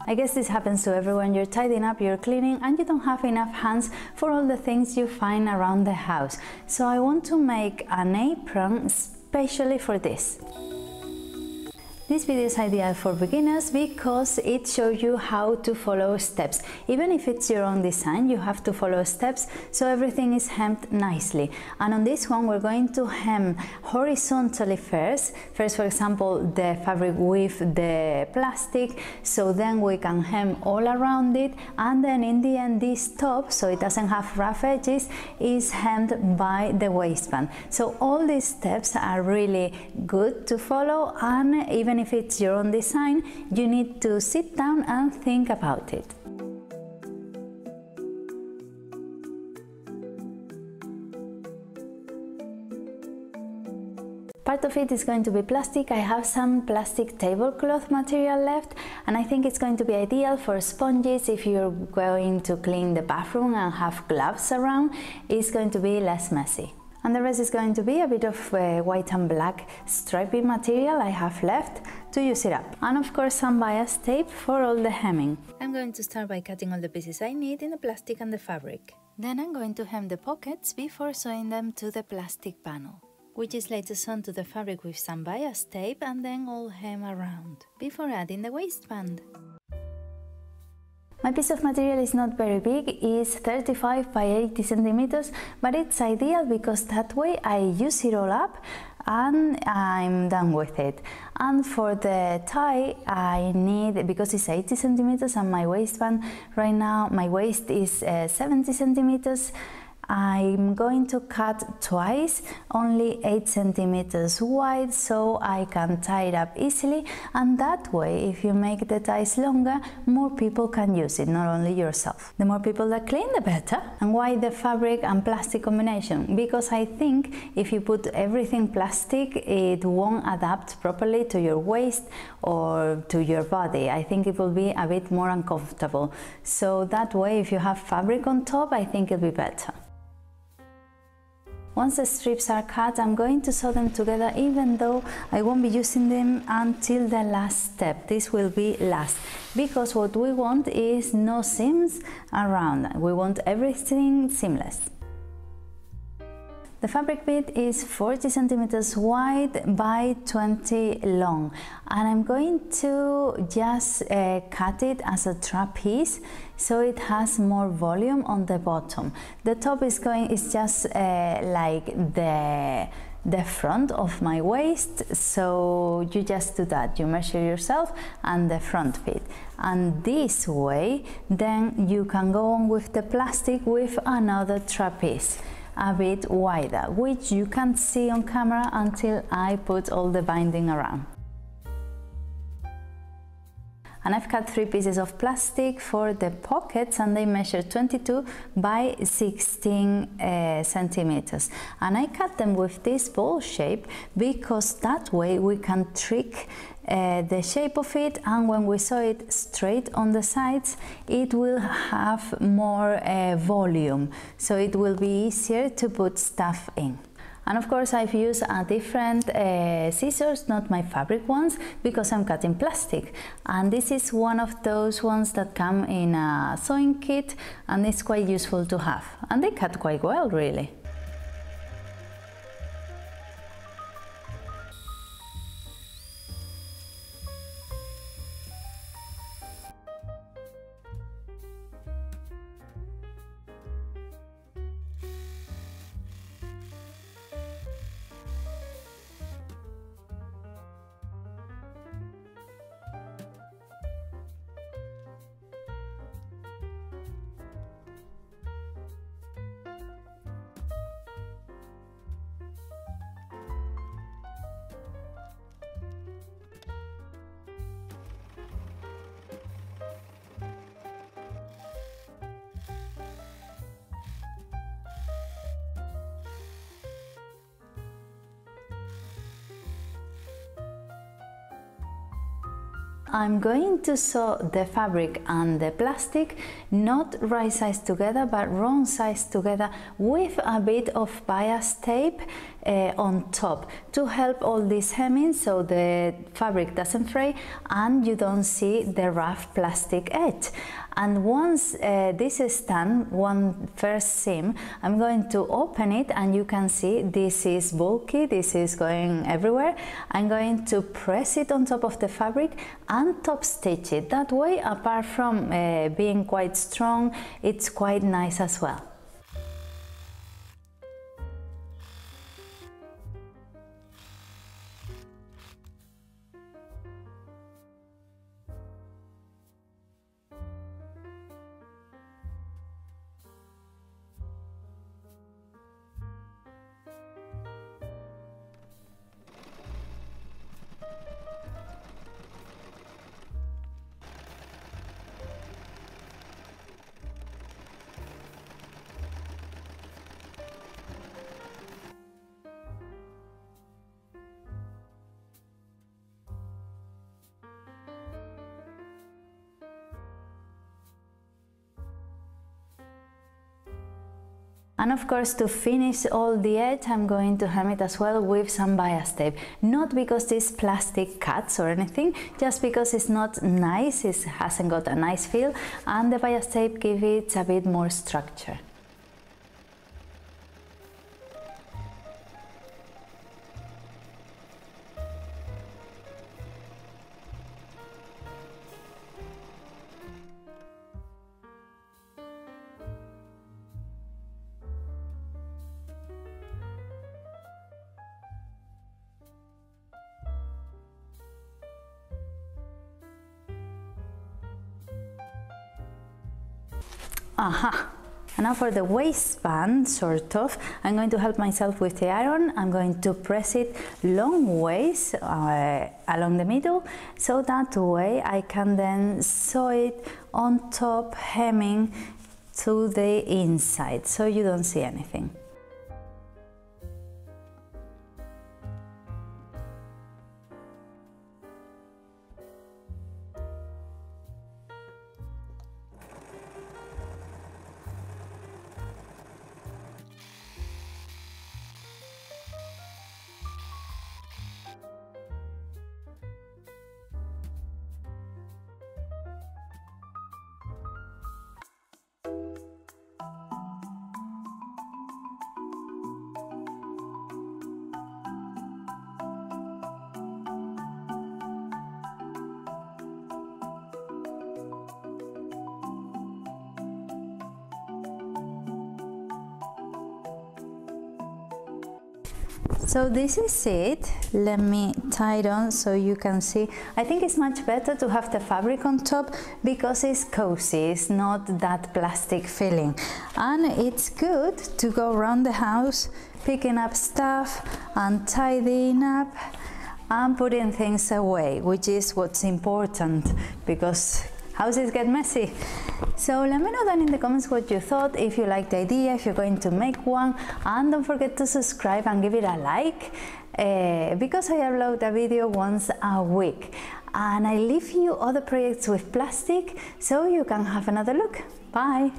I guess this happens to everyone. You're tidying up, you're cleaning, and you don't have enough hands for all the things you find around the house. So I want to make an apron especially for this. This video is ideal for beginners because it shows you how to follow steps. Even if it's your own design, you have to follow steps so everything is hemmed nicely. And on this one, we're going to hem horizontally first. First, for example, the fabric with the plastic, so then we can hem all around it. And then in the end, this top, so it doesn't have rough edges, is hemmed by the waistband. So all these steps are really good to follow, and even if it's your own design, you need to sit down and think about it. Part of it is going to be plastic. I have some plastic tablecloth material left, and I think it's going to be ideal for sponges if you're going to clean the bathroom and have gloves around. It's going to be less messy. And the rest is going to be a bit of white and black stripy material I have left to use it up. And of course some bias tape for all the hemming. I'm going to start by cutting all the pieces I need in the plastic and the fabric. Then I'm going to hem the pockets before sewing them to the plastic panel, which is later sewn to the fabric with some bias tape, and then all hem around before adding the waistband. My piece of material is not very big, it's 35 by 80 centimeters, but it's ideal because that way I use it all up and I'm done with it. And for the tie, I need, because it's 80 centimeters and my waistband right now, my waist is 70 centimeters, I'm going to cut twice, only 8 centimeters wide, so I can tie it up easily, and that way, if you make the ties longer, more people can use it, not only yourself. The more people that clean, the better. And why the fabric and plastic combination? Because I think if you put everything plastic, it won't adapt properly to your waist or to your body. I think it will be a bit more uncomfortable. So that way, if you have fabric on top, I think it'll be better. Once the strips are cut, I'm going to sew them together, even though I won't be using them until the last step. This will be last, because what we want is no seams around. We want everything seamless. The fabric bit is 40 centimeters wide by 20 long, and I'm going to just cut it as a trapeze so it has more volume on the bottom. The top is just like the front of my waist, so you just do that. You measure yourself and the front bit, and this way then you can go on with the plastic with another trapeze a bit wider, which you can't see on camera until I put all the binding around. And I've cut 3 pieces of plastic for the pockets, and they measure 22 by 16 centimeters. And I cut them with this ball shape because that way we can trick the shape of it, and when we sew it straight on the sides, it will have more volume, so it will be easier to put stuff in. And of course I've used a different scissors, not my fabric ones, because I'm cutting plastic, and this is one of those ones that come in a sewing kit, and it's quite useful to have, and they cut quite well, really. I'm going to sew the fabric and the plastic not right sides together but wrong sides together with a bit of bias tape on top to help all this hemming so the fabric doesn't fray and you don't see the rough plastic edge. And once this is done, one first seam, I'm going to open it and you can see this is bulky, this is going everywhere. I'm going to press it on top of the fabric and top stitch it. That way, apart from being quite strong, it's quite nice as well. And of course, to finish all the edge, I'm going to hem it as well with some bias tape. Not because this plastic cuts or anything, just because it's not nice, it hasn't got a nice feel, and the bias tape gives it a bit more structure. Aha! And now for the waistband, sort of, I'm going to help myself with the iron. I'm going to press it long ways along the middle, so that way I can then sew it on top, hemming to the inside, so you don't see anything. So this is it. Let me tie it on so you can see. I think it's much better to have the fabric on top because it's cozy, it's not that plastic feeling. And it's good to go around the house picking up stuff and tidying up and putting things away, which is what's important because houses get messy. So let me know down in the comments what you thought, if you liked the idea, if you're going to make one, and don't forget to subscribe and give it a like because I upload a video once a week. And I leave you other projects with plastic so you can have another look. Bye!